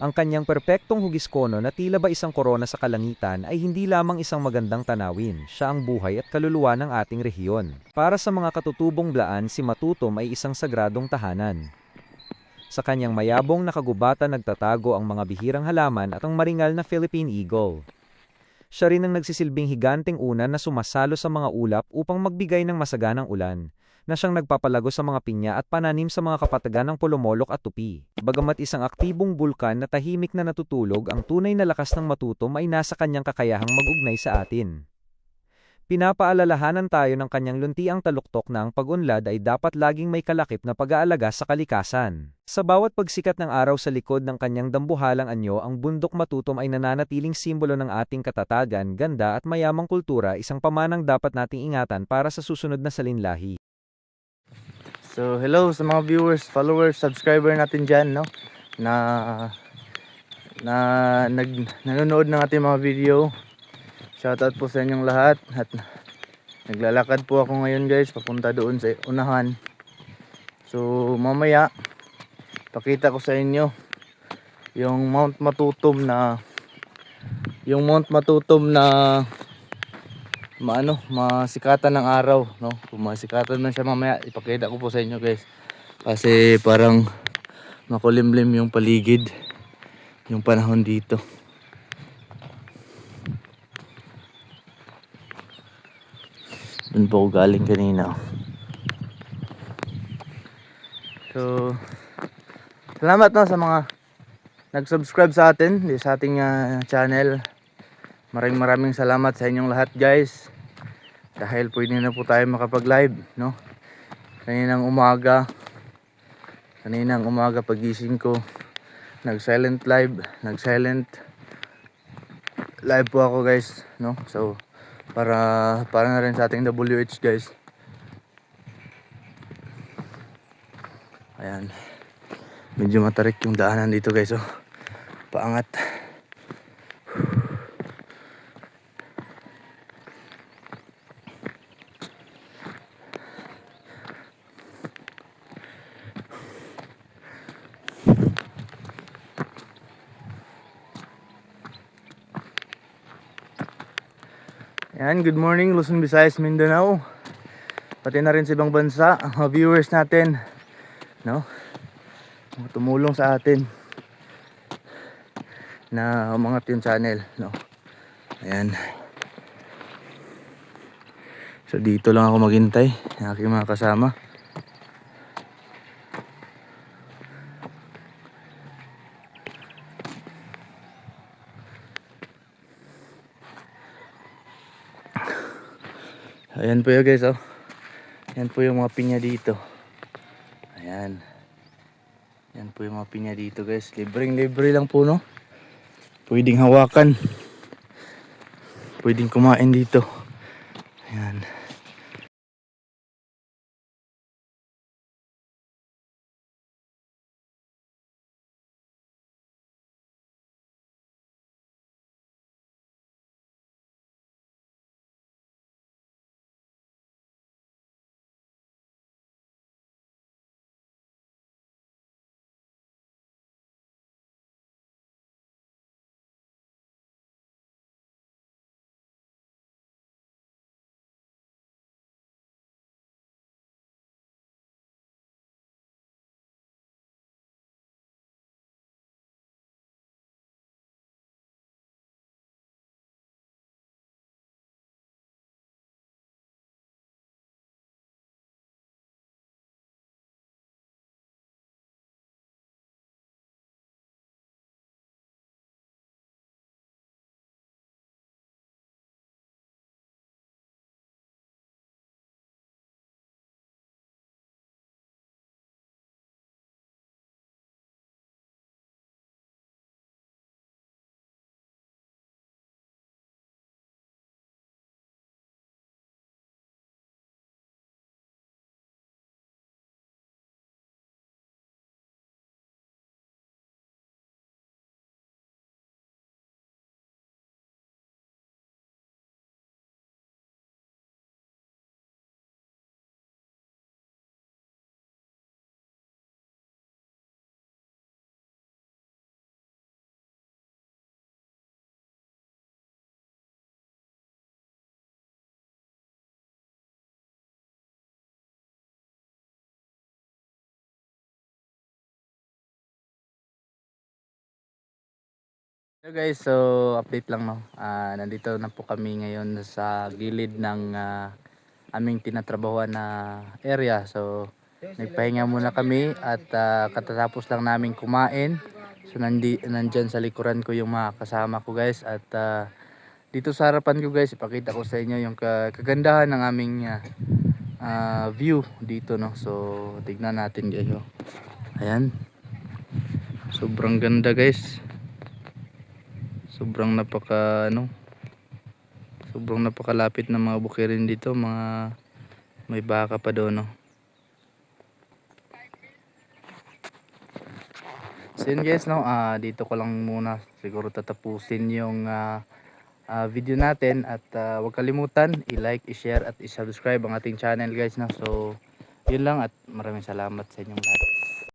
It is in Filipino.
Ang kanyang perpektong hugiskono na tila ba isang korona sa kalangitan ay hindi lamang isang magandang tanawin, siya ang buhay at kaluluwa ng ating rehiyon. Para sa mga katutubong Blaan, si Matutom ay isang sagradong tahanan. Sa kanyang mayabong na kagubatan nagtatago ang mga bihirang halaman at ang maringal na Philippine Eagle. Siya rin ang nagsisilbing higanteng unan na sumasalo sa mga ulap upang magbigay ng masaganang ulan, na siyang nagpapalago sa mga pinya at pananim sa mga kapatagan ng Polomolok at Tupi. Bagamat isang aktibong bulkan na tahimik na natutulog, ang tunay na lakas ng Matutom ay nasa kanyang kakayahang mag-ugnay sa atin. Pinapaalalahanan tayo ng kanyang luntiang taluktok na ang pag-unlad ay dapat laging may kalakip na pag-aalaga sa kalikasan. Sa bawat pagsikat ng araw sa likod ng kanyang dambuhalang anyo, ang bundok Matutom ay nananatiling simbolo ng ating katatagan, ganda at mayamang kultura, isang pamanang dapat nating ingatan para sa susunod na salinlahi. So hello sa mga viewers, followers, subscriber natin dyan, no? Na nanonood ng ating mga video. Shoutout po sa inyong lahat. At naglalakad po ako ngayon guys, papunta doon sa unahan. So mamaya, pakita ko sa inyo yung Mount Matutom na masikatan ng araw, no? Kung masikatan man siya mamaya, ipakita ko po sa inyo guys. Kasi parang makulimlim yung paligid, yung panahon dito. Doon po ako galing kanina. So salamat no sa mga nag-subscribe sa atin, sa ating channel. Maraming salamat sa inyong lahat guys. Dahil pwede na po tayo makapag-live, no? Kaninang umaga pagising ko, nag-silent live po ako guys, no? So para na rin sa ating WH guys. Ayan. Medyo matarik yung daanan dito guys, oh. Paangat. Ayan, good morning Luzon, Visayas, Mindanao. Pati na rin sa ibang bansa, mga viewers natin, no? Tumulong sa atin na umangat yung channel, no? Ayan. So dito lang ako maghintay ng aking mga kasama. Ayan po yun guys, oh. Ayan po yung mga pinya dito. Ayan. Ayan po yung mga pinya dito guys. Libre lang po, no? Pwedeng hawakan. Pwedeng kumain dito. Ayan. So guys, so update lang no. Nandito na po kami ngayon sa gilid ng aming tinatrabahuan na area. So nagpahinga muna kami at katatapos lang namin kumain. So nandyan sa likuran ko yung mga kasama ko guys at dito sa harapan ko guys ipakita ko sa inyo yung kagandahan ng aming view dito no. So tignan natin guys. Oh. Ayan. Sobrang ganda guys. Sobrang sobrang napakalapit ng mga bukirin dito, mga may baka pa doon no. So yun guys no, dito ko lang muna siguro tatapusin yung video natin at huwag kalimutan i-like, i-share at i-subscribe ang ating channel guys no. So yun lang at maraming salamat sa inyong lahat.